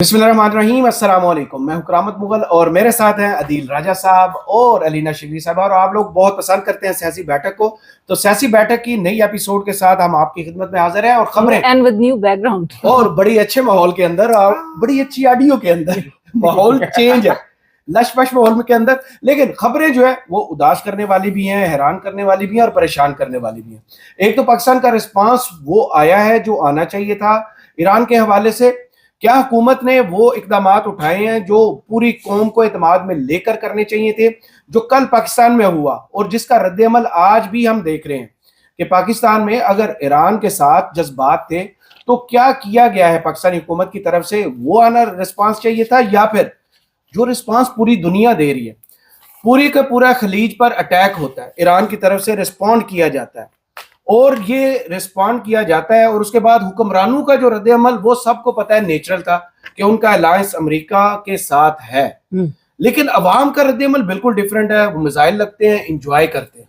बिस्मिल्लाहिर्रहमानिर्रहीम, अस्सलाम वालेकुम। मैं हूं करामत मुगल और मेरे साथ हैं अदील राजा साहब और अलीना शिगरी साहब। और आप लोग बहुत पसंद करते हैं सियासी बैठक को, तो सियासी बैठक की नई एपिसोड के साथ हम आपकी खिदमत में हाजिर हैं और खबरें एंड विद न्यू बैकग्राउंड और बड़ी अच्छे माहौल के अंदर और बड़ी अच्छी ऑडियो के अंदर माहौल चेंज है, लश पश माहौल के अंदर। लेकिन खबरें जो है वो उदास करने वाली भी हैं, हैरान करने वाली भी हैं और परेशान करने वाली भी हैं। एक तो पाकिस्तान का रिस्पांस वो आया है जो आना चाहिए था ईरान के हवाले से। क्या हुकूमत ने वो इकदामात उठाए हैं जो पूरी कौम को एतमाद में लेकर करने चाहिए थे, जो कल पाकिस्तान में हुआ और जिसका रद्द-ए-अमल आज भी हम देख रहे हैं कि पाकिस्तान में अगर ईरान के साथ जज्बात थे तो क्या किया गया है पाकिस्तानी हुकूमत की तरफ से, वो आना रिस्पांस चाहिए था, या फिर जो रिस्पांस पूरी दुनिया दे रही है, पूरी का पूरा खलीज पर अटैक होता है, ईरान की तरफ से रिस्पॉन्ड किया जाता है और ये रिस्पॉन्ड किया जाता है और उसके बाद हुक्मरानों का जो रद्द-ए-अमल वो सबको पता है नेचुरल था कि उनका अलायंस अमेरिका के साथ है। लेकिन अवाम का रद्द-ए-अमल बिल्कुल डिफरेंट है। वो मिसाइल लगते हैं, इंजॉय करते हैं,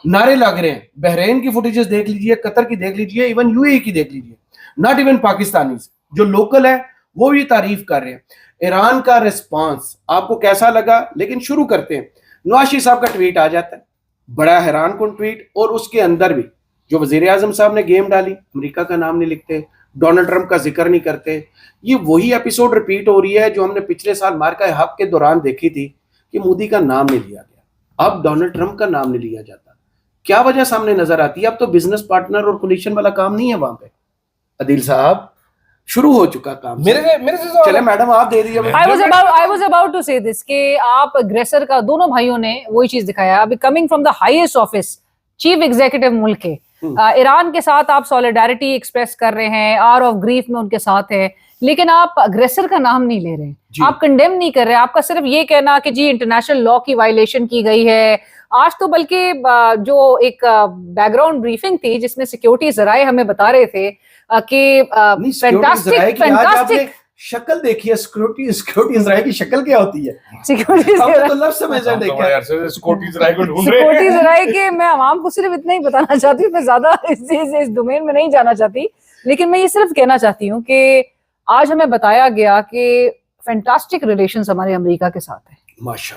नारे लग रहे हैं। बहरीन की फुटेजेस देख लीजिए, कतर की देख लीजिए, इवन यूएई की देख लीजिए, नॉट इवन पाकिस्तानी जो लोकल है वो भी तारीफ कर रहे हैं। ईरान का रिस्पॉन्स आपको कैसा लगा? लेकिन शुरू करते हैं। नवाज शरीफ साहब का ट्वीट आ जाता है, बड़ा हैरान कुन ट्वीट, और उसके अंदर भी जो वजीर आजम साहब ने गेम डाली, अमेरिका का नाम नहीं लिखते, डोनाल्ड ट्रंप का जिक्र नहीं करते। ये वही एपिसोड रिपीट हो रही है जो हमने पिछले साल मार्का हक के दौरान देखी थी कि मोदी का नाम नहीं लिया गया, अब डोनाल्ड ट्रंप का नाम नहीं लिया जाता। क्या वजह सामने नजर आती है? अब तो बिजनेस पार्टनर और कोलिशन वाला काम नहीं है वहां पे। अदील साहब, शुरू हो चुका काम। मेरे से चले मैडम आप दे दीजिए। I was about to say this कि आप अग्रेसर का, दोनों भाइयों ने वही चीज दिखाया। अभी coming from the highest office, chief executive मुल्क के, ईरान के साथ आप सॉलिडारिटी एक्सप्रेस कर रहे हैं, आवर ऑफ ग्रीफ में उनके साथ है, लेकिन आप अग्रेसर का नाम नहीं ले रहे, आप कंडेम नहीं कर रहे। आपका सिर्फ ये कहना कि जी इंटरनेशनल लॉ की वायलेशन की गई है। आज तो बल्कि जो एक बैकग्राउंड ब्रीफिंग थी जिसमें सिक्योरिटी जराए हमें बता रहे थे कि फैंटास्टिक शक्ल देखिए, सिक्योरिटी इजराइल की शक्ल क्या होती है? सिक्योरिटी तो लफ्ज़ समझ देखा यार, सिक्योरिटी इजराइल को ढूंढ रहे हैं। सिक्योरिटी इजराइल के मैं आवाम को सिर्फ इतना ही बताना चाहती हूँ, मैं ज्यादा इस डोमेन में नहीं जाना चाहती, लेकिन मैं ये सिर्फ कहना चाहती हूँ कि आज हमें बताया गया कि फैंटास्टिक रिलेशंस हमारे अमेरिका के साथ है।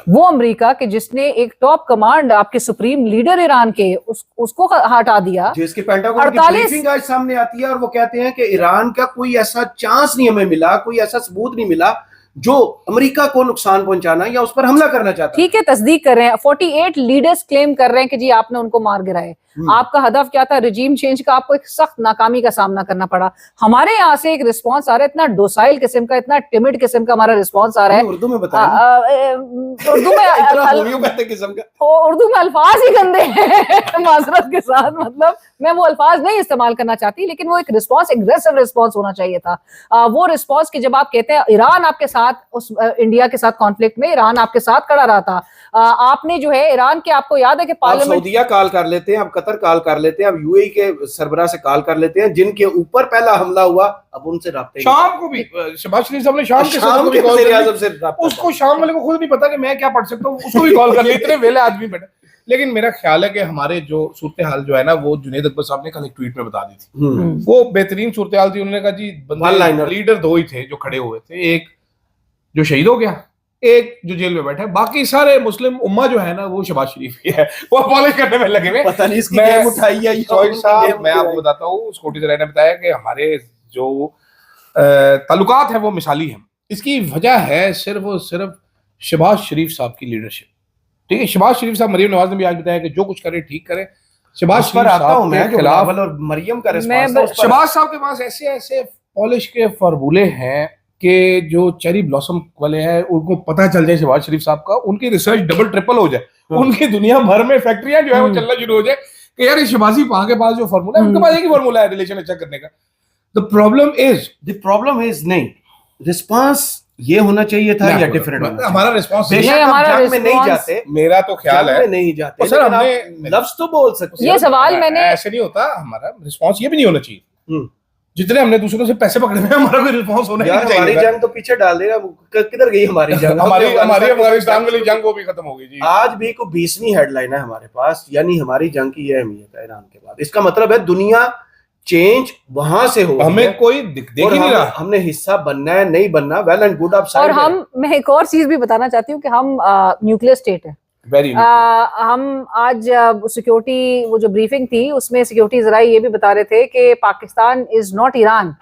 वो अमेरिका के जिसने एक टॉप कमांड, आपके सुप्रीम लीडर ईरान के, उसको हटा दिया, जिसके पेंटागन की ब्रीफिंग आज सामने आती है और वो कहते हैं कि ईरान का कोई ऐसा चांस नहीं हमें मिला, कोई ऐसा सबूत नहीं मिला जो अमेरिका को नुकसान पहुंचाना या उस पर हमला करना चाहता। ठीक है, तस्दीक कर रहे हैं, 48 लीडर्स क्लेम कर रहे हैं कि जी आपने उनको मार गिराए। आपका हदफ क्या था? रिजीम चेंज का। आपको एक सख्त नाकामी का सामना करना पड़ा। हमारे यहाँ से एक रिस्पांस आ रहा है, इतना डोसाइल किस्म का, इतना टिमिड किस्म का हमारा रिस्पांस आ रहा है। उर्दू में बताएं। उर्दू में अल्फाज ही गंदे हैं माजरत के साथ, मतलब मैं वो अल्फाज नहीं इस्तेमाल करना चाहती, लेकिन वो एक रिस्पांस, एग्रेसिव रिस्पांस होना चाहिए था। वो रिस्पांस की जब आप कहते हैं ईरान आपके साथ, उस इंडिया के साथ कॉन्फ्लिक्ट में ईरान आपके साथ खड़ा रहा था, आपने जो है ईरान के, आपको याद है कि पार्लियामेंट, सऊदीया कॉल कर लेते हैं, अब कतर कॉल कर लेते हैं, अब यूएई के सरबराह से कॉल कर लेते हैं, जिनके ऊपर पहला हमला हुआ, अब उनसे राब्ते। शाम को भी शहबाज शरीफ साहब ने शाम के को भी कॉल किया, उसको शाम वाले को खुद नहीं पता कि मैं क्या पढ़ सकता हूँ, उसको भी कॉल कर ली, इतने वेले आदमी बैठे। लेकिन मेरा ख्याल है कि हमारे जो सूरत हाल जो है ना, वो जुनेद अकबर साहब ने कल एक ट्वीट में बता दी थी। वो बेहतरीन सूरत हाल थी। उन्होंने कहा जी लीडर दो ही थे जो खड़े हुए थे, एक जो शहीद हो गया, एक जो जेल में बैठा है, बाकी सारे मुस्लिम उम्मा जो है ना वो शहबाज शरीफ की है, वो अपॉलोज करने में लगे हुए। पता नहीं इसकी गेम उठाई है साहब। मैं आपको बताता हूँ, स्कॉटी जराय ने बताया कि हमारे जो ताल्लुकात है वो मिसाली है। इसकी वजह है सिर्फ और सिर्फ शहबाज शरीफ साहब की लीडरशिप। ठीक है, शहबाज शरीफ साहब, मरियम नवाज ने भी आज बताया कि जो कुछ करे ठीक करे। शहबाज शरीफ साहब के खिलाफ और मरियम का रिस्पांस, शहबाज साहब के पास ऐसे ऐसे पॉलिश के फॉर्मूले हैं कि जो चेरी ब्लॉसम वाले हैं उनको पता चल जाए शहबाज शरीफ साहब का, उनकी रिसर्च डबल ट्रिपल हो जाए, उनकी दुनिया भर में फैक्ट्रियां जो है वो चलना शुरू हो जाए कि यार शहबाजी पां के पास जो फॉर्मूला है, उनके पास एक ही फॉर्मूला है रिलेशन अच्छा करने का। द प्रॉब्लम इज नहीं, रिस्पांस ये होना चाहिए था या डिफरेंट? हमारा रिस्पांस में नहीं जाते, मेरा तो ख्याल है नहीं जाते, सर हमने लफ्ज तो बोल सकते। ये सवाल मैंने ऐसे नहीं होता, हमारा रिस्पांस ये भी नहीं होना चाहिए। जितने हमने दूसरों से पैसे पकड़े हैं, हमारा कोई रिस्पांस होना चाहिए। हमारी जंग तो पीछे डाल देगा, किधर गई हमारी जंग? हमारी अफगानिस्तान वाली जंग वो भी खत्म हो गई जी। आज भी को 20वीं हेडलाइन है हमारे पास, यानी हमारी जंग की ये अहमियत है ईरान के बाद। इसका मतलब है दुनिया चेंज वहां से हो, हमें कोई देख ही नहीं रहा। हमने हिस्सा बनना है नहीं बनना, वेल एंड गुड। आप और मैं एक और चीज भी बताना चाहती हूँ कि हम न्यूक्लियर स्टेट है। वेरी हम आज सिक्योरिटी वो जो ब्रीफिंग थी उसमें सिक्योरिटी जरा ये भी बता रहे थे कि पाकिस्तान इज नॉट ईरान।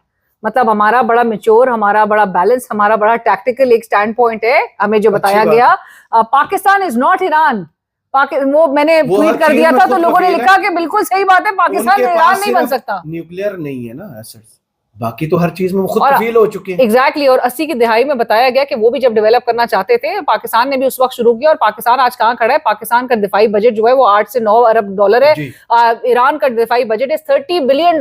मतलब हमारा बड़ा मैच्योर, हमारा बड़ा बैलेंस, हमारा बड़ा टैक्टिकल एक स्टैंड पॉइंट है हमें जो बताया गया। Pakistan is not Iran. वो मैंने ट्वीट कर दिया था तो लोगों ने लिखा कि बिल्कुल सही बात है, पाकिस्तान ईरान नहीं बन सकता। न्यूक्लियर नहीं है ना एसेट्स, बाकी तो हर चीज में वो खुद कफील हो चुके हैं। एग्जैक्टली। और 80 की दहाई में बताया गया कि वो भी जब डेवलप करना चाहते थे, पाकिस्तान ने भी उस वक्त शुरू किया। और पाकिस्तान आज कहाँ खड़ा है? पाकिस्तान का दिफाई बजट जो है वो 8 से 9 अरब डॉलर है। ईरान का दिफाई बजट है $30 बिलियन।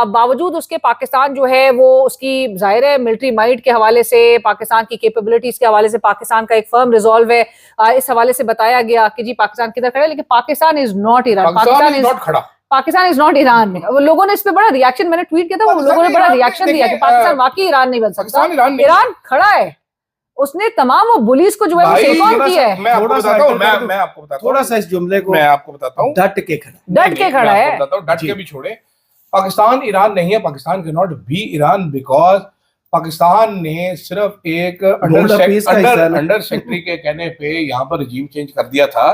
बावजूद उसके पाकिस्तान जो है वो उसकी जाहिर है मिलिट्री माइट के हवाले से, पाकिस्तान की कैपेबिलिटीज के हवाले से पाकिस्तान का एक फर्म रिजॉल्व है। इस हवाले से बताया गया कि जी पाकिस्तान किधर खड़ा है, लेकिन Pakistan is not Iran. Pakistan is not Iran में। वो लोगों ने इस पे बड़ा रिएक्शन, मैंने ट्वीट किया था, वो लोगों ने बड़ा रिएक्शन दिया कि पाकिस्तान वाकई ईरान नहीं बन सकता। ईरान खड़ा है, उसने तमाम वो बुलीज को जो है वो टेक ऑन किया है। मैं आपको बताता हूं, थोड़ा सा इस जुमले को मैं आपको बताता हूं, डट के खड़ा है। डट के भी छोड़े। पाकिस्तान ईरान नहीं है, Pakistan can not be Iran because Pakistan ने सिर्फ एक अंडर सेक्रेटरी के कहने पे यहाँ पर रजीम चेंज कर दिया था।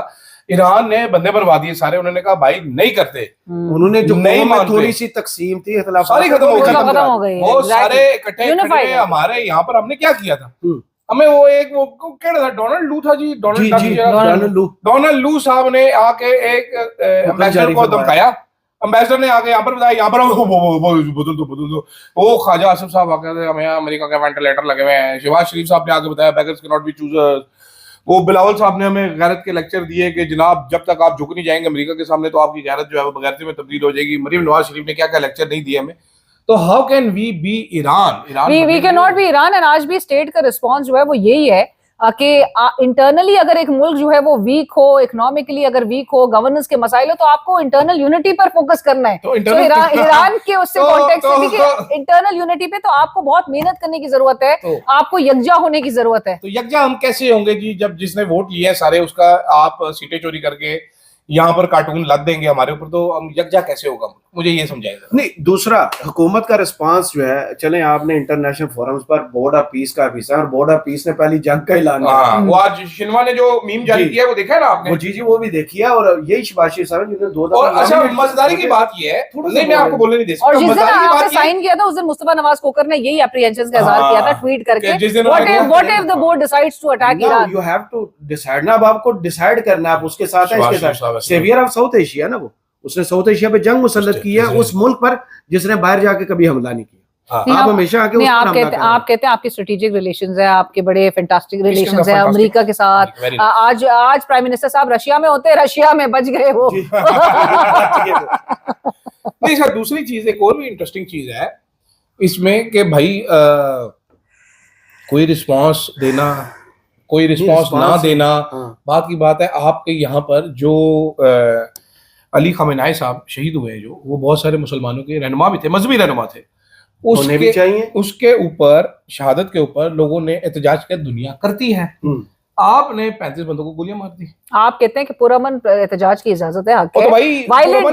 ईरान ने बंदे बर्बाद दिए सारे, उन्होंने कहा भाई नहीं करते। उन्होंने जो नहीं मानते, थोड़ी सी तकसीम थी, सारी खत्म हो गई, वो सारे इकट्ठे हमारे यहाँ पर। हमने क्या किया था? हमें वो एक वो क्या था, डोनाल्ड लू था जी, डोनाल्ड लू साहब ने आके एक एम्बेसडर को धमकाया। एम्बेसडर ने आके यहाँ पर बताया, यहाँ पर बदल दो। वो ख्वाजा आसिफ साहब आके हमें अमेरिका के वेंटिलेटर लगे हुए हैं। शहबाज शरीफ साहब ने आके बताया beggars can not B choosers. वो बिलावल साहब ने हमें गैरत के लेक्चर दिए कि जनाब जब तक आप झुक नहीं जाएंगे अमेरिका के सामने तो आपकी गैरत जो है वो बगैरती में तब्दील हो जाएगी। मरीम नवाज शरीफ ने क्या क्या लेक्चर नहीं दिए हमें। तो how can we be Iran? We can not be Iran. And आज भी स्टेट का रिस्पॉन्स जो है वो यही है कि इंटरनली अगर एक मुल्क जो है वो वीक हो, इकोनॉमिकली अगर वीक हो, गवर्नेंस के मसाइल हो, तो आपको इंटरनल यूनिटी पर फोकस करना है। तो ईरान के उससे कॉन्टेक्स्ट में देखिए, इंटरनल यूनिटी पे तो आपको बहुत मेहनत करने की जरूरत है, आपको यकजा होने की जरूरत है। तो यकजा हम कैसे होंगे जी, जब जिसने वोट लिए हैं सारे उसका आप सीटें चोरी करके यहाँ पर कार्टून लद देंगे हमारे ऊपर, तो हम यकजा कैसे होगा? मुझे ये समझाएगा। नहीं, दूसरा हुकूमत का रिस्पांस जो है, चले आपने इंटरनेशनल फोरम्स पर बोर्ड ऑफ पीस का ऑफिसर और बोर्ड ऑफ पीस ने पहली जंग का ऐलान किया। वो आज शिनवा ने जो मीम जारी किया वो देखा है ना आपने? वो जी वो भी देखी है। और यही शहबाज साहब जिन्होंने 2 दफा। और अच्छा मजेदारी की बात ये है, नहीं मैं आपको बोलने नहीं दे सकता, और जिस दिन आपने साइन किया था उस दिन मुस्तफा नवाज कोकर ने यही एप्रीहेंशंस का इजहार किया था ट्वीट करके, what if the board decides to attack Iran. You have to decide ना, अब आपको डिसाइड करना है, आप उसके साथ है, इसके साथ। सेवियर ऑफ साउथ एशिया ना, वो उसने साउथ एशिया पे जंग मुसल्लत की है, उस मुल्क पर जिसने बाहर जाके कभी हमला नहीं किया। आप हमेशा आके उस पर हमला कर रहे हैं। आप कहते हैं आपके स्ट्रेटेजिक रिलेशंस है, आपके बड़े फैंटास्टिक रिलेशंस है अमेरिका के साथ। आज प्राइम मिनिस्टर साहब रशिया में होते, रशिया में बच गए वो। नहीं सर, दूसरी चीज एक और भी इंटरेस्टिंग चीज है इसमें कि भाई कोई रिस्पांस देना, कोई रिस्पांस ना देना, बात की बात है। आपके यहाँ पर जो अली खमेनाई साहब शहीद हुए, जो वो बहुत सारे मुसलमानों के रहनुमा भी थे, मजहबी रहनुमा थे, उसके ऊपर शहादत के ऊपर लोगों ने एहतजाज कर दुनिया करती है। आपने 35 बंदों को गोलियां मार दी। आप कहते हैं कि पुरअमन एहतजाज की इजाजत है, तो भाई वायलेंट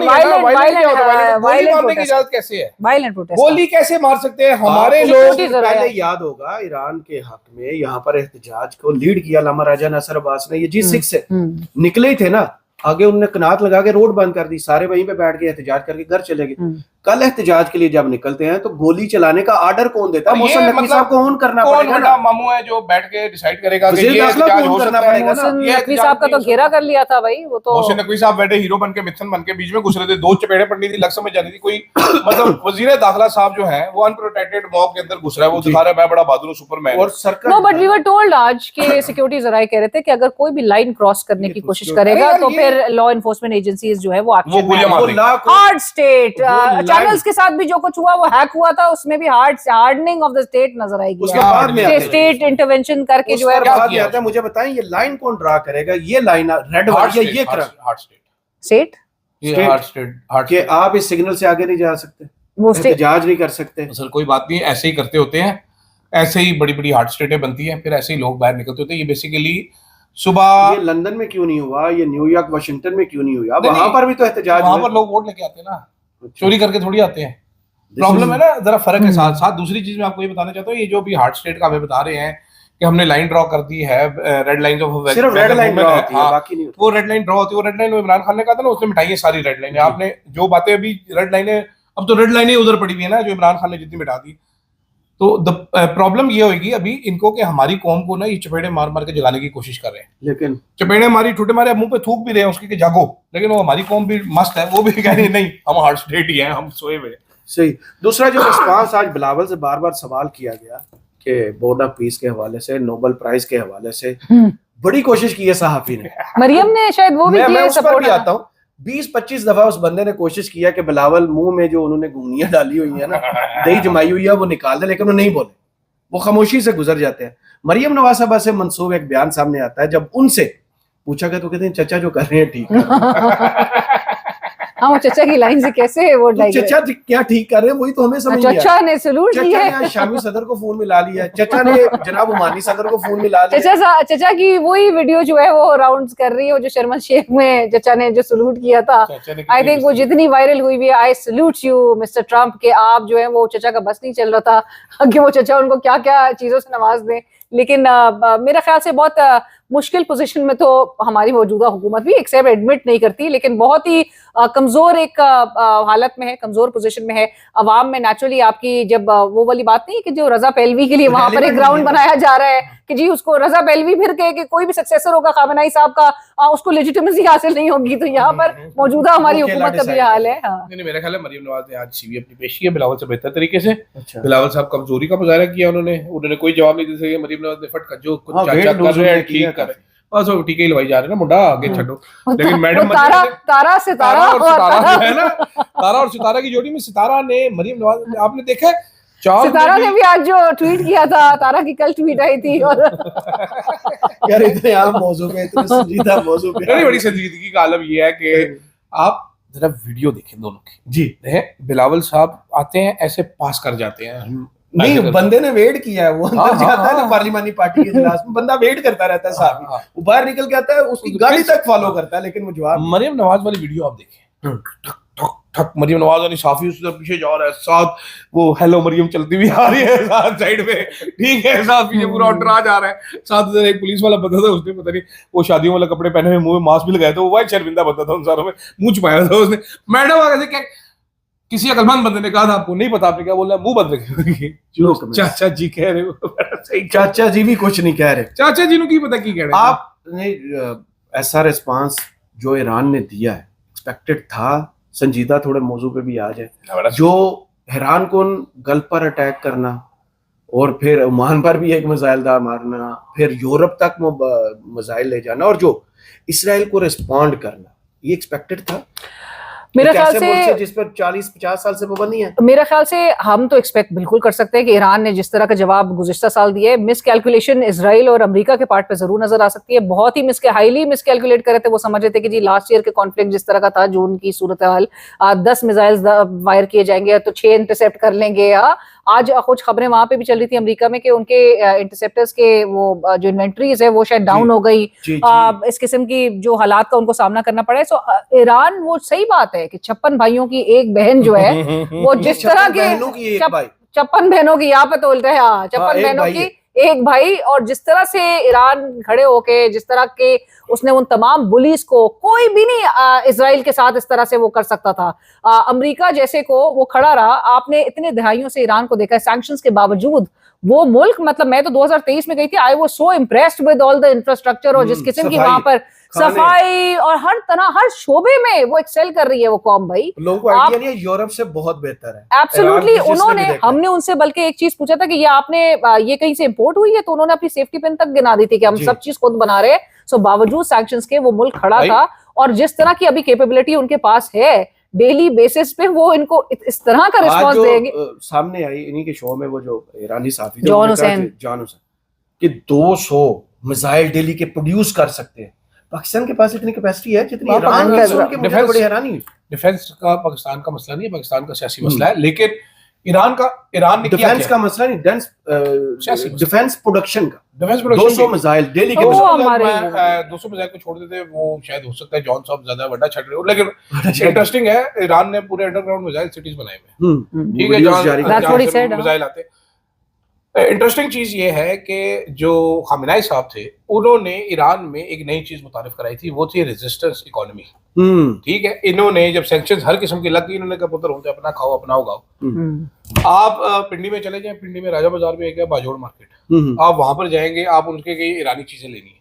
मारने की इजाजत कैसे है? वायलेंट प्रोटेस्ट, गोली कैसे मार सकते हैं? हमारे लोग पहले याद होगा ईरान के हक में यहाँ पर एहतजाज को लीड किया लामा राजा नसर अब्बास ने। ये G6 से निकले ही थे ना, आगे उन्होंने कनात लगा के रोड बंद कर दी, सारे वहीं पे बैठ के एहतजाज करके घर चले गए। कल एहतजाज के लिए जब निकलते हैं तो गोली चलाने का आर्डर कौन देता है? मोहसिन नकवी साहब को ऑन करना पड़ेगा ना। मामू है जो बैठ के डिसाइड करेगा कि ये एहतजाज हो सकता है। मोहसिन नकवी साहब का तो घेरा कर लिया था भाई, वो तो मोहसिन नकवी साहब बैठे हीरो बन के मिथन बन के बीच में घुस रहे थे, 2 चपेड़े पड़नी थी, लग समझ जानी थी कोई। मतलब वजीर दाखिला साहब जो है वो अनप्रोटेक्टेड मॉब के अंदर घुस रहा है, वो दिखा रहा है मैं बड़ा बहादुर हूं, सुपरमैन। और सरकार, no but we were told आज के सिक्योरिटी जराए कह रहे थे कि अगर कोई भी लाइन क्रॉस करने की कोशिश करेगा तो फिर लॉ एनफोर्समेंट एजेंसीज जो है वो एक्शन में। हार्ड स्टेट चैनल्स के साथ भी जो कुछ हुआ वो हैक हुआ था, उसमें भी हार्डनिंग ऑफ द स्टेट नजर आएगी। उसके बाद में स्टेट इंटरवेंशन करके जो है, मुझे बताएं ये लाइन कौन ड्रा करेगा? ये लाइन रेड वाली ये हार्ड स्टेट कि आप इस सिग्नल से आगे नहीं जा सकते, वो एहतजाज नहीं कर सकते। सर कोई बात नहीं, ऐसे ही करते होते हैं, ऐसे ही बड़ी बड़ी हार्ड स्टेटें बनती हैं, फिर ऐसे ही लोग बाहर निकलते होते हैं। ये बेसिकली सुबह ये लंदन में क्यों नहीं हुआ, ये न्यूयॉर्क वाशिंगटन में क्यों नहीं हुआ? वहां पर भी तो एहतजाज, वहां पर लोग वोट लेके आते हैं ना। चोरी करके थोड़ी आते हैं। प्रॉब्लम है ना, जरा फर्क है। साथ साथ दूसरी चीज मैं आपको ये बताना चाहता हूँ, ये जो भी हार्ट स्टेट का हमें बता रहे हैं कि हमने लाइन ड्रॉ कर दी है, रेड लाइन ऑफ सिर्फ रेड लाइन ड्रॉ होती है, बाकी नहीं होती। वो रेड लाइन ड्रॉ होती है, वो रेड लाइन इमरान खान ने कहा था ना, उसने मिटाई है सारी रेड लाइन। आपने जो बातें अभी रेड लाइनें, अब तो रेड लाइनें उधर पड़ी हुई है ना, जो इमरान खान ने जितनी मिटा दी। तो द प्रॉब्लम ये होगी अभी इनको कि हमारी कौम को ना ये चपेड़े मार मार के जगाने की कोशिश कर रहे हैं, लेकिन चपेड़े मारी ठूटे मारे, मुंह पे थूक भी रहे हैं उसके कि जागो, लेकिन वो हमारी कौम भी मस्त है, वो भी कह रही है नहीं हम हार्ट स्टेट ही हैं, हम सोए हुए। सही। दूसरा जो रिस्पांस आज बिलावल से बार बार सवाल किया गया कि बोर्ड ऑफ पीस के हवाले से, नोबेल प्राइज के हवाले से बड़ी कोशिश की है सहाफी ने, मरियम ने शायद वो भी मैं उस पर भी आता हूँ। 20-25 दफा उस बंदे ने कोशिश किया कि बिलावल मुंह में जो उन्होंने घुंघनियां डाली हुई है ना, दही जमाई हुई है, वो निकाल दे, लेकिन वो नहीं बोले, वो खामोशी से गुजर जाते हैं। मरियम नवाज साहबा से मंसूब एक बयान सामने आता है, जब उनसे पूछा गया तो कहते हैं चचा जो कर रहे हैं ठीक हाँ, वो चचा की लाइन से कैसे वो तो चचा क्या ठीक कर रहे हैं, वही तो हमें समझ नहीं आया। चचा ने सलूट चचा किया ने आज शामी सदर को फोन मिला लिया, चचा ने जनाब उमानी सदर को फोन मिला लिया। चचा की वही वीडियो जो है वो राउंड्स कर रही है, वो जो शर्मा शेख में चचा ने जो सलूट किया था, आई थिंक वो जितनी वायरल हुई भी है, आई सलूट यू मिस्टर ट्रम्प, के आप जो है वो चचा का बस नहीं चल रहा था कि वो चचा उनको क्या क्या चीजों से नवाज दें। लेकिन मेरा ख्याल से बहुत मुश्किल पोजीशन में तो हमारी मौजूदा हुकूमत भी एक्सेप्ट एडमिट नहीं करती, लेकिन बहुत ही कमजोर एक हालत में है, कमजोर पोजीशन में है। अवाम में नेचुरली आपकी जब वो वाली बात नहीं कि जो रजा पहलवी के लिए वहां पर एक ग्राउंड बनाया जा रहा है कि जी उसको रजा पहलवी फिर कहे कि कोई भी सक्सेसर होगा खामेनेई साहब का उसको लेजिटिमेसी हासिल नहीं होगी, तो यहाँ पर मौजूदा हमारी हुकूमत का भी हाल है। नहीं, मेरा ख्याल है मरियम नवाज ने आज सीवी अपनी पेश की है बिलावल से बेहतर तरीके से। बिलावल साहब कमजोरी का मुजाहरा किया, उन्होंने कोई जवाब नहीं दे सके। मरियम नवाज ने फटका जो चाचा कर रहे हैं ठीक कर रहे हैं, बस वो टीके लवाई जा रहे हैं ना, मुंडा आगे छोड़ो। लेकिन मैडम तारा सितारा जो है ना, तारा और सितारा की जोड़ी में सितारा ने मरियम नवाज, आपने देखा सितारा ने भी आज जो ट्वीट किया था, तारा की कल ट्वीट आई थी और यार इतने आम मौजू पे, इतने संजीदा मौजू पे बड़ी संजीदगी का आलम ये है कि आप जरा वीडियो देखें दोनों की जी। बिलावल साहब आते हैं ऐसे पास कर जाते हैं, नहीं बंदे ने वेट किया है, वो अंदर जाता है ना पार्लिमानी पार्टी के इजलास में, बंदा वेट करता रहता है साहब, वो बाहर निकल के आता है, उसकी गाड़ी तक फॉलो करता है, लेकिन वो जवाब। मरियम नवाज वाली वीडियो आप देखें, ठक मरियम नवाज और साफी उससे पीछे जा रहा है, साथ वो हेलो मरियम चलती हुई आ रही है साथ साइड में, ठीक है, साथ पीछे पूरा ऑर्डर आ जा रहा है। साथ एक पुलिस वाला बंदा था, उसने पता नहीं वो शादियों वाला कपड़े पहने हुए, मुंह में मास्क भी लगाया था, वो वाइट शर्मिंदा बंदा था, उन सारों में मुंह छुपाया था उसने। मैडम कैसे क्या किसी अकलमंद बंदे ने कहा था, आपको नहीं पता, आपने क्या बोला, मुंह बंद रखे, चाचा जी कह रहे हो। चाचा जी भी कुछ नहीं कह रहे, चाचा जी ने की पता की कह रहे। आपने ऐसा रिस्पांस जो ईरान ने दिया है एक्सपेक्टेड था? संजीदा थोड़े मौजू पे भी आ जाए, जो हैरान कुन गल्फ पर अटैक करना और फिर ओमान पर भी एक मिसाइल दार मारना, फिर यूरोप तक मिसाइल ले जाना, और जो इसराइल को रिस्पॉन्ड करना, ये एक्सपेक्टेड था? मेरा ख्याल से जिस पर 40-50 साल से पाबंदी है, मेरा ख्याल से हम तो एक्सपेक्ट बिल्कुल कर सकते हैं कि ईरान ने जिस तरह का जवाब गुज़िश्ता साल दिया है, मिस कैलकुलेशन इसराइल और अमेरिका के पार्ट पे जरूर नजर आ सकती है। बहुत ही हाईली मिस कैलकुलेट कर रहे थे, वो समझ रहे थे कि जी लास्ट ईयर के कॉन्फ्लिक्ट जिस तरह का था, जून की सूरत हाल, 10 मिसाइल्स वायर किए जाएंगे तो 6 इंटरसेप्ट कर लेंगे। आज कुछ खबरें वहां पे भी चल रही थी अमेरिका में कि उनके इंटरसेप्टर्स के वो जो इन्वेंट्रीज है वो शायद डाउन हो गई, इस किस्म की जो हालात का उनको सामना करना पड़ा है। सो ईरान, वो सही बात है कि 56 भाइयों की एक बहन जो है वो जिस तरह के 56 बहनों की यहाँ पे तो बोलते हैं 56 बहनों की एक भाई, और जिस तरह से ईरान खड़े होके जिस तरह के उसने उन तमाम बुलीज को, कोई भी नहीं इजराइल के साथ इस तरह से वो कर सकता था, अमेरिका जैसे को वो खड़ा रहा। आपने इतने दहाइयों से ईरान को देखा है, सैंक्शंस के बावजूद वो मुल्क, मतलब मैं तो 2023 में गई थी, I was so impressed with all the infrastructure, और जिस किस्म की वहां पर सफाई और हर तरह हर शोबे में वो एक्सेल कर रही है वो कौम। भाई लोगों को आइडिया नहीं है, यूरोप से बहुत बेहतर है एब्सोल्युटली। उन्होंने, हमने उनसे बल्कि एक चीज पूछा था कि ये आपने ये कहीं से इंपोर्ट हुई है, तो उन्होंने अपनी सेफ्टी पिन तक गिना दी थी कि हम सब चीज खुद बना रहे हैं। सो बावजूद सैंक्शंस के वो मुल्क खड़ा था, और जिस तरह की अभी कैपेबिलिटी उनके पास है डेली बेसिस पे, वो इनको इस तरह का रिस्पांस देंगे। सामने आई इन्हीं के शो में वो जो ईरानी साथी जॉन हुसैन कि 200 मिसाइल डेली के प्रोड्यूस कर सकते हैं। पाकिस्तान के पास इतनी कैपेसिटी है जितनी ईरान की, उनके मुझे बड़ी हैरानी है। डिफेंस का पाकिस्तान का मसला नहीं है, पाकिस्तान का सियासी मसला है, लेकिन ईरान ने किया डिफेंस का मसला नहीं, डिफेंस प्रोडक्शन का डिफेंस 200 मिसाइल डेली के वो मिसाइल। हमारे 200 मिसाइल को छोड़ देते वो शायद हो सकता है जॉन साहब ज्यादा बड़ा छट रहे हो, लेकिन इंटरेस्टिंग है ईरान ने पूरे अंडरग्राउंड मिसाइल सिटीज बनाए हुए हैं, ठीक है, वीडियोस जारी That's what he जहाँ से said, मिसाइल आते। इंटरेस्टिंग चीज ये है कि जो खामेनेई साहब थे उन्होंने ईरान में एक नई चीज मुतारिफ कराई थी, वो थी रेजिस्टेंस इकोनॉमी, ठीक है। इन्होंने जब सैंक्शंस हर किस्म की लग गई, इन्होंने कहा पुत्र होते अपना खाओ अपना उगाओ। आप पिंडी में चले जाएं, पिंडी में राजा बाजार में एक है बाजोड़ मार्केट, आप वहां पर जाएंगे, आप उनके कई ईरानी चीजें लेनी है,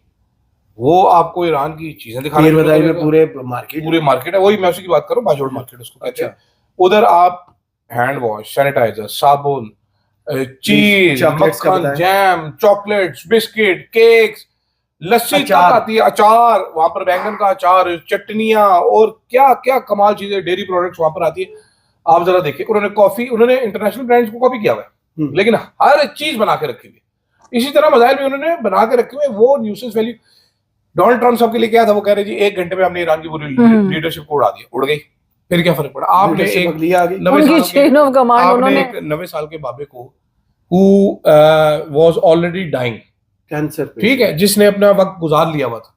वो आपको ईरान की चीजें दिखाने में पूरे मार्केट है, वही मैं उसी की बात करूं, बाजोड़ मार्केट उसको कहते हैं। उधर आप हैंड वॉश, सैनिटाइजर, साबुन, चीज, मक्खन, जैम, चॉकलेट्स, बिस्किट, केक्स, लस्सी तक आती है, अचार, वहां पर बैंगन का अचार, चटनियां और क्या क्या कमाल चीजें, डेयरी प्रोडक्ट्स वहां पर आती है। आप जरा देखिए, उन्होंने कॉफी, उन्होंने इंटरनेशनल ब्रांड्स को कॉपी किया हुआ है, लेकिन हर चीज बना के रखी हुई है। इसी तरह मिसाइल भी उन्होंने बना के रखे हुए, वो न्यूसेंस वैल्यू। डोनाल्ड ट्रम्प साहब के लिए क्या था, वो कह रहे जी 1 घंटे में हमने ईरान की पूरी लीडरशिप को उड़ा दिया, उड़ गई, फिर क्या फर्क पड़ा। आपने एक 90 साल के बाबे को who was already dying, cancer, ठीक है, जिसने अपना वक्त गुजार लिया हुआ था,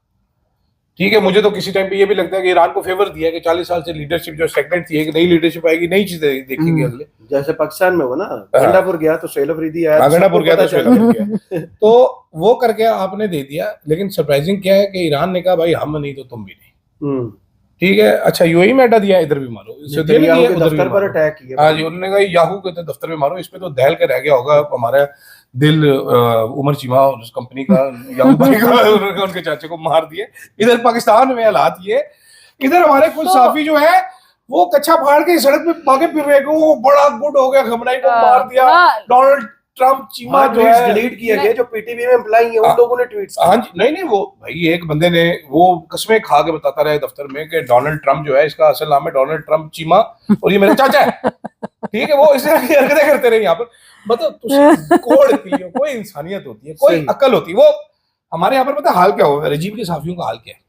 ठीक है। मुझे तो किसी टाइम पे ये भी लगता है कि ईरान को फेवर दिया कि 40 साल से लीडरशिप जो स्टैग्नेंट थी, एक नई लीडरशिप आएगी, नई चीजें देखेंगे अगले। जैसे पाकिस्तान में हो ना, गंडापुर गया तो सोहेल अफरीदी आया, गंडापुर गया तो सोहेल अफरीदी आया, तो वो करके आपने दे दिया। लेकिन सरप्राइजिंग क्या है कि ईरान ने कहा भाई हम नहीं तो तुम भी नहीं, ठीक है। अच्छा यूएई में अड्डा दिया, इधर भी मारो, दफ्तर पर अटैक किया। हाँ जी, उन्होंने कहा याहू के दफ्तर में मारो, इसमें तो दहल के रह गया होगा हमारा दिल उमर चीमा और उस कंपनी का, याहू भाई का, उनके चाचे को मार दिए। इधर पाकिस्तान में हालात ये, इधर हमारे कुछ साफी जो है वो कच्चा फाड़ के सड़क पे भागे फिर रहे, वो बड़ा गुड हो गया, खमनाई को मार दिया, डोनाल्ड ट्रम्प चीमा जो है डिलीट किया गया, जो पीटीवी में एम्प्लॉई है उन लोगों ने ट्वीट्स। हाँ जी, नहीं वो भाई एक बंदे ने वो कसमें खा के बताता रहा दफ्तर में कि डोनाल्ड ट्रम्प जो है, इसका असल नाम है डोनाल्ड ट्रम्प चीमा और ये मेरा चाचा है, ठीक है। वो इस तरह की हरकतें करते रहे यहाँ पर। मतलब कोड के लिए कोई इंसानियत होती है, कोई अकल होती है। वो हमारे यहाँ पर पता हाल क्या होगा, रजीम के साफियों का हाल क्या है,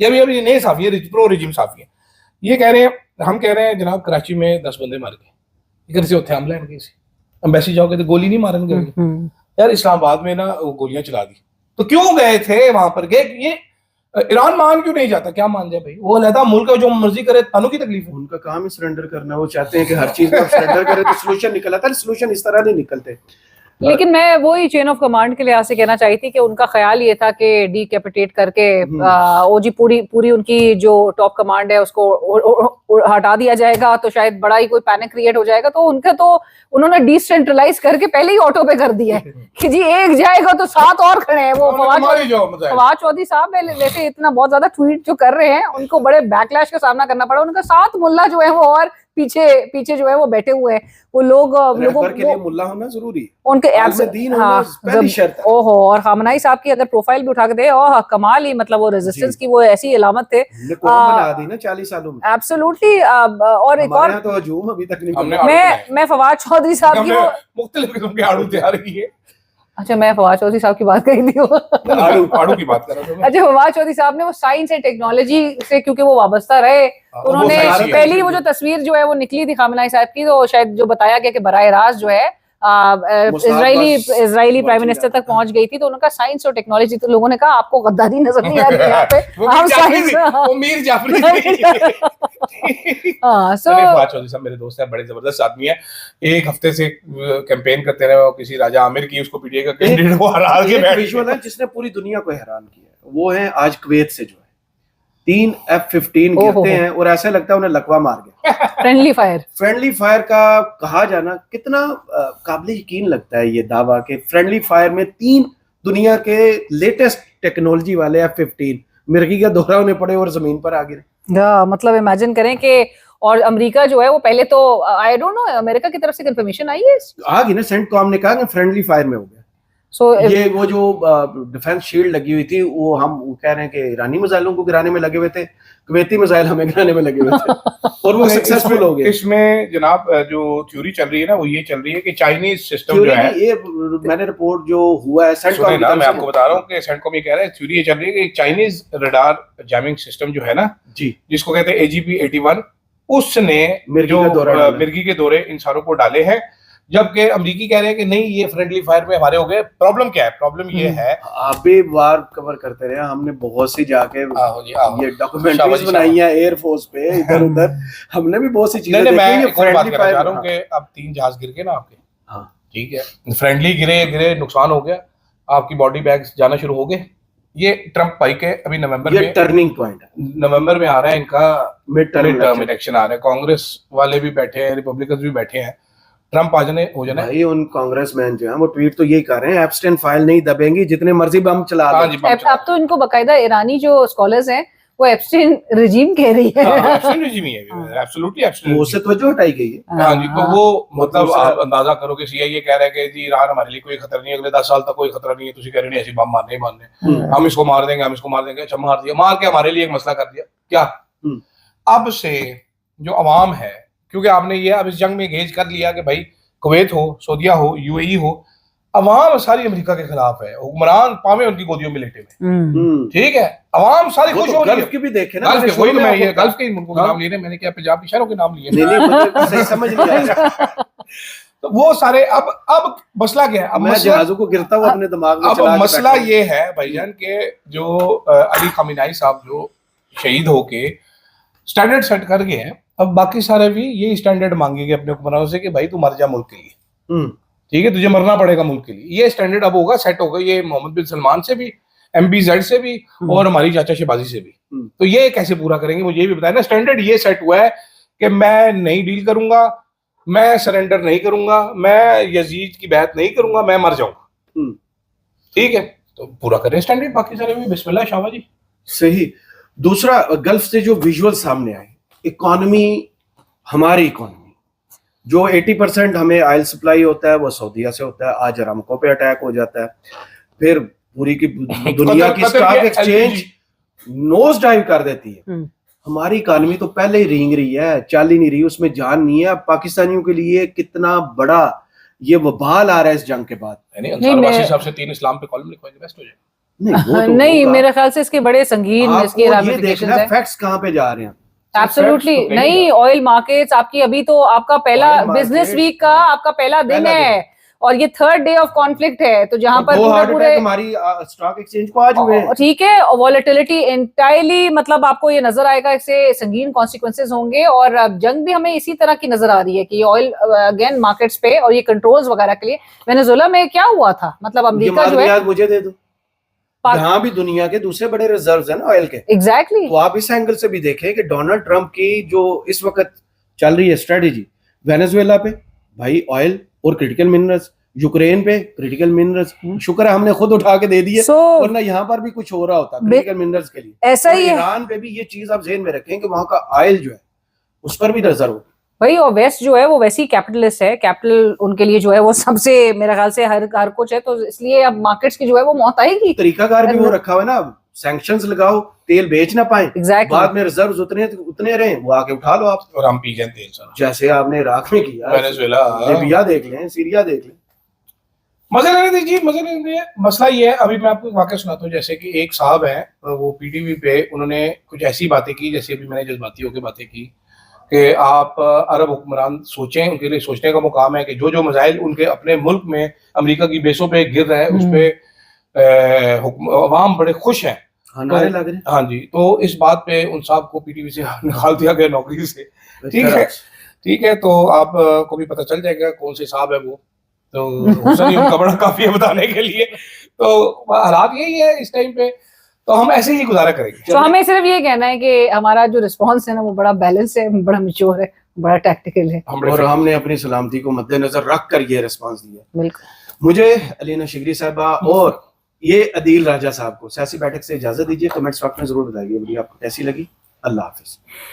ये अभी नए साफी है, प्रो रजीम साफी है, ये कह रहे हैं, हम कह रहे हैं जनाब कराची में 10 बंदे मार गए, इधर से हमला है, एम्बेसी जाओगे तो गोली नहीं मारेंगे यार। इस्लामाबाद में ना वो गोलियां चला दी, तो क्यों गए थे वहां पर गए? ये ईरान मान क्यों नहीं जाता? क्या मान जाए भाई, वो अलहदा मुल्क है, जो मर्जी करे, तानों की तकलीफ है, उनका काम ही सरेंडर करना। वो चाहते हैं कि हर चीज में सरेंडर करे तो सोल्यूशन निकल आता है, सोल्यूशन इस तरह नहीं निकलते। लेकिन मैं वही चेन ऑफ कमांड के लिहाज से कहना चाहती थी कि उनका ख्याल ये था कि डीकैपिटेट करके ओजी पूरी उनकी जो टॉप कमांड है उसको हटा दिया जाएगा, तो शायद बड़ा ही कोई पैनिक क्रिएट हो जाएगा। तो उनका तो उन्होंने डिसेंट्रलाइज करके पहले ही ऑटो पे कर दिया है कि जी एक जाएगा तो 7 और खड़े हैं। वो फवाद चौधरी साहब वैसे इतना बहुत ज्यादा ट्वीट जो कर रहे हैं, उनको बड़े बैकलैश का सामना करना पड़ा। उनका 7 मुल्ला जो है वो और पीछे जो है वो बैठे हुए हैं, वो लोगों के लिए मुल्ला होना जरूरी है, उनके ओहो। और खामनाई साहब की अगर प्रोफाइल भी उठा के दे, ओह कमाल ही, मतलब वो रेजिस्टेंस की वो ऐसी इलामत थे बना दी ना 40 सालों में। एब्सोल्युटली। और एक और तो हजूम अभी तक नहीं, मैं फवाद चौधरी साहब की वो मुख्तलिफ किस्म के आड़ू तैयार किए। अच्छा, मैं फवाद चौधरी साहब की बात कर रही थी, आड़ू की बात कर रहा था। अच्छा, फवाद चौधरी साहब ने वो साइंस एंड टेक्नोलॉजी से क्योंकि वो वाबस्ता रहे, उन्होंने पहली वो जो तस्वीर जो है वो निकली थी खामनाई साहब की, तो शायद जो बताया गया कि बराह रास्त जो है इजरायली प्राइम मिनिस्टर तक पहुंच गई थी, तो उनका साइंस और टेक्नोलॉजी, तो लोगों ने कहा आपको गद्दारी नजर नहीं आ रही है यहाँ पे, हम साइंस। वो मीर जाफरी फवाद चौधरी साहब मेरे दोस्त हैं, बड़े जबरदस्त आदमी है। एक हफ्ते से कैंपेन करते रहे, किसी राजा आमिर की, उसको पीटीआई का कैंडिडेट वो हरा के बैठ गया, जिसने पूरी दुनिया को हैरान किया। वो है आज कुवैत से जो है 3 F-15 गिरते हैं और ऐसा लगता है उन्हें लकवा मार गया। फ्रेंडली फायर का कहा जाना कितना काबिल यकीन लगता है ये दावा कि फ्रेंडली फायर में 3 दुनिया के लेटेस्ट टेक्नोलॉजी वाले F-15 मिर्गी का दौरा होने पड़े और जमीन पर आ गिरे। मतलब इमेजिन करें कि, और अमेरिका जो है वो पहले तो आई डोंट नो अमेरिका की तरफ से कंफर्मेशन आई है, आ गई ना, सेंटकॉम ने कहा कि फ्रेंडली फायर में हो गया। ये वो जो डिफेंस शील्ड लगी हुई थी, वो हम कह रहे हैं कि ईरानी मिसाइलों को गिराने में लगे हुए थे, कुवैती मिसाइल हमें गिराने में लगे हुए थे और वो सक्सेसफुल हो गए। इसमें जनाब जो थ्योरी चल रही है ना, वो ये चल रही है कि चाइनीज सिस्टम जो है, ये मैंने रिपोर्ट जो हुआ है सेंटकॉम, मैं आपको बता रहा हूँ कि सेंटकॉम ये कह रहा है, थ्योरी ये चल रही है कि चाइनीज रडार जैमिंग सिस्टम जो है ना जी, जिसको कहते हैं AGP-81, उसने मिर्गी के दौरे इंसानों को डाले हैं जबकि अमरीकी कह रहे हैं कि नहीं ये फ्रेंडली फायर में हमारे हो गए। प्रॉब्लम क्या है? प्रॉब्लम ये है, आप भी बार कवर करते रहे, हमने बहुत सी जाके आओ जी, आओ। ये डॉक्यूमेंट्रीज बनाई हैं एयरफोर्स पे इधर उधर, हमने भी बहुत सी चीजें नहीं, देखी मैं हैं। ये एक और बात फ्रेंडली करना चाह फायर, रहा हूँ कि अब 3 जहाज गिर गए ना आपके, हाँ ठीक है, फ्रेंडली गिरे नुकसान हो गया, आपकी बॉडी बैग्स जाना शुरू हो गए। ये ट्रम्प भाई के अभी नवंबर ये में टर्निंग पॉइंट है, नवंबर में आ रहा है इनका मिड टर्म टर्म इलेक्शन आ रहा है। कांग्रेस वाले भी बैठे हैं, रिपब्लिकन भी बैठे हैं, ट्रम्प आ जाने हो जाना है। भाई उन कांग्रेसमैन जो हैं वो ट्वीट तो यही कर रहे हैं, एप्स्टेन फाइल नहीं दबेंगी, जितने मर्जी बम चला हाँ दो। जी, बम अब तो इनको बकायदा ईरानी जो स्कॉलर्स हैं वो एप्स्टीन रिजीम कह रही है। एब्सोल्युटली regime ही है, एब्सोल्युटली वो से तवज्जो हटाई गई है। हाँ जी, तो वो मतलब दूसरा- आप अंदाजा करो कि सीआईए कह रहा है कि जी ईरान हमारे लिए कोई खतरा नहीं है, अगले 10 साल तक कोई खतरा नहीं है, तुझे कह रहे नहीं ऐसे बम मारने ही मारने, हम इसको मार देंगे, हम इसको मार देंगे। अच्छा मार दिया, मार के हमारे लिए एक मसला कर दिया क्या? अब से जो अवाम है, क्योंकि आपने ये अब इस जंग में गेज कर लिया कि भाई कुवैत हो, सऊदीया हो, यूएई हो, अवाम सारी अमेरिका के खिलाफ है, हुक्मरान पावे उनकी गोदियों में लेटे हुए, ठीक है, अवाम सारी वो खुश तो हो रही गल्फ है। की भी देखे ना, गल्फ के, मैंने वही तो शुरू में मैं ये आपको गल्फ के मुल्कों के हाँ। नाम ले रहे हैं, मैंने क्या पंजाब की शहरों के नाम लिए? नहीं मुझे सही समझ नहीं आया। तो वो सारे अब मसला क्या है? अब मैं मसला जहाजों को गिरता हुआ अपने दिमाग में अब चला के मसला बैठा हूं। ये है भाईजान के जो अली खमीनाई साहब जो शहीद होके स्टैंडर्ड सेट कर गए हैं, अब बाकी सारे भी यही स्टैंडर्ड मांगेंगे अपने हुक्मरानों से कि भाई तू मर जा मुल्क के लिए, ठीक है, तुझे मरना पड़ेगा मुल्क के लिए। ये स्टैंडर्ड अब होगा, सेट होगा, ये मोहम्मद बिन सलमान से भी, MBZ से भी, और हमारी चाचा शहबाजी से भी। तो ये कैसे पूरा करेंगे मुझे ये भी बताया ना। स्टैंडर्ड ये सेट हुआ है कि मैं नहीं डील करूंगा, मैं सरेंडर नहीं करूंगा, मैं यजीद की बात नहीं करूंगा, मैं मर जाऊंगा, ठीक है, तो पूरा करें स्टैंडर्ड। बाकी सारे भी बिस्मिल्लाह शाबा जी। सही। दूसरा, गल्फ से जो विजुअल सामने आए, इकोनॉमी, हमारी इकोनॉमी जो 80% हमें ऑयल सप्लाई होता है वो सऊदीया से होता है, आज अरामको पे अटैक हो जाता है, फिर पूरी की दुनिया की कतर स्टॉक के एक्सचेंज नोज डाइव कर देती है। हमारी इकोनॉमी तो पहले ही रेंग रही है, चल ही नहीं रही, उसमें जान नहीं है। पाकिस्तानियों के लिए कितना बड़ा ये वबाल आ रहा है इस जंग के बाद। साहब से 3 इस्लाम पे कॉलम लिखवाएंगे, बेस्ट हो जाएगा। नहीं, मेरे ख्याल से इसके बड़े संगीन इसके ramifications हैं। फैक्ट्स कहाँ पे जा रहे हैं? एब्सोल्युटली नहीं। ऑयल मार्केट्स आपकी अभी तो आपका पहला बिजनेस वीक का आपका पहला दिन है और ये 3rd डे ऑफ कॉन्फ्लिक्ट है, तो जहां पर पूरे हमारी स्टॉक एक्सचेंज को आज हुए, ठीक है, वॉलेटिलिटी एंटायरली, मतलब आपको ये नजर आएगा इससे संगीन कॉन्सिक्वेंसेस होंगे। और अब जंग भी हमें इसी तरह की नजर आ रही है कि ऑयल अगेन मार्केट्स पे और ये कंट्रोल्स वगैरह के लिए। वेनेजुएला में क्या हुआ था, मतलब अमेरिका जो है, मुझे दे दो, यहाँ भी दुनिया के दूसरे बड़े रिजर्व्स हैं ना ऑयल के। एग्जैक्टली। तो आप इस एंगल से भी देखें कि डोनाल्ड ट्रंप की जो इस वक्त चल रही है स्ट्रेटेजी, वेनेजुएला पे भाई ऑयल और क्रिटिकल मिनरल्स, यूक्रेन पे क्रिटिकल मिनरल्स, शुक्र है हमने खुद उठा के दे दिए, वरना यहाँ पर भी कुछ हो रहा होता क्रिटिकल मिनरल्स के लिए। ऐसा ही है। ईरान पे भी ये चीज आप ज़हन में रखें कि वहाँ का ऑयल जो है उस पर भी नजर हो भाई। और वेस्ट जो है वो वैसी कैपिटलिस्ट है, कैपिटल उनके लिए जो है वो सबसे मेरे ख्याल से हर कुछ है, तो इसलिए अब मार्केट्स की जो है वो मौत आएगी। तरीकाकार भी वो रखा हुआ है ना, सैंक्शंस लगाओ, तेल बेच ना पाए, बाद में रिजर्व्स उतने रहे, वो आके उठा लो आप, और हम पी जाए तेल सारा, जैसे आपने इराक में किया, वेनेजुएला, लीबिया देख लें, सीरिया देख लें। मजे लेने दीजिए, मजे लेने दीजिए। मसला ये है, अभी मैं आपको वाकया सुनाता हूँ। जैसे कि एक साहब है, वो पीटीवी पे उन्होंने कुछ ऐसी बातें की, जैसे अभी मैंने जज्बाती होकर बातें की कि आप अरब हुक्मरान सोचें, उनके लिए सोचने का मुकाम है कि जो जो मसाइल उनके अपने मुल्क में अमेरिका की बेसों पे गिर रहे हैं उस पे अवाम बड़े खुश हैं, नारे लग रहे। हाँ जी, तो इस बात पे उन साहब को पीटीवी से निकाल दिया गया नौकरी से, ठीक है, तो आप को भी पता चल जाएगा कौन से साहब है वो, तो उनका बड़ा काफी है बताने के लिए। तो हालात यही है इस टाइम पे, तो हम ऐसे ही गुजारा करेंगे। तो हमें सिर्फ ये कहना है कि हमारा जो रिस्पांस है ना वो बड़ा बैलेंस है, बड़ा मैच्योर है, बड़ा टैक्टिकल है, और हमने अपनी सलामती को मद्देनजर रख कर ये रिस्पांस दिया। बिल्कुल। मुझे अलीना शिगरी साहबा और ये अदील राजा साहब को सियासी बैठक से इजाजत दीजिए। कमेंट्स वक्त में जरूर बताइए वीडियो आपको कैसी लगी। अल्लाह हाफिज।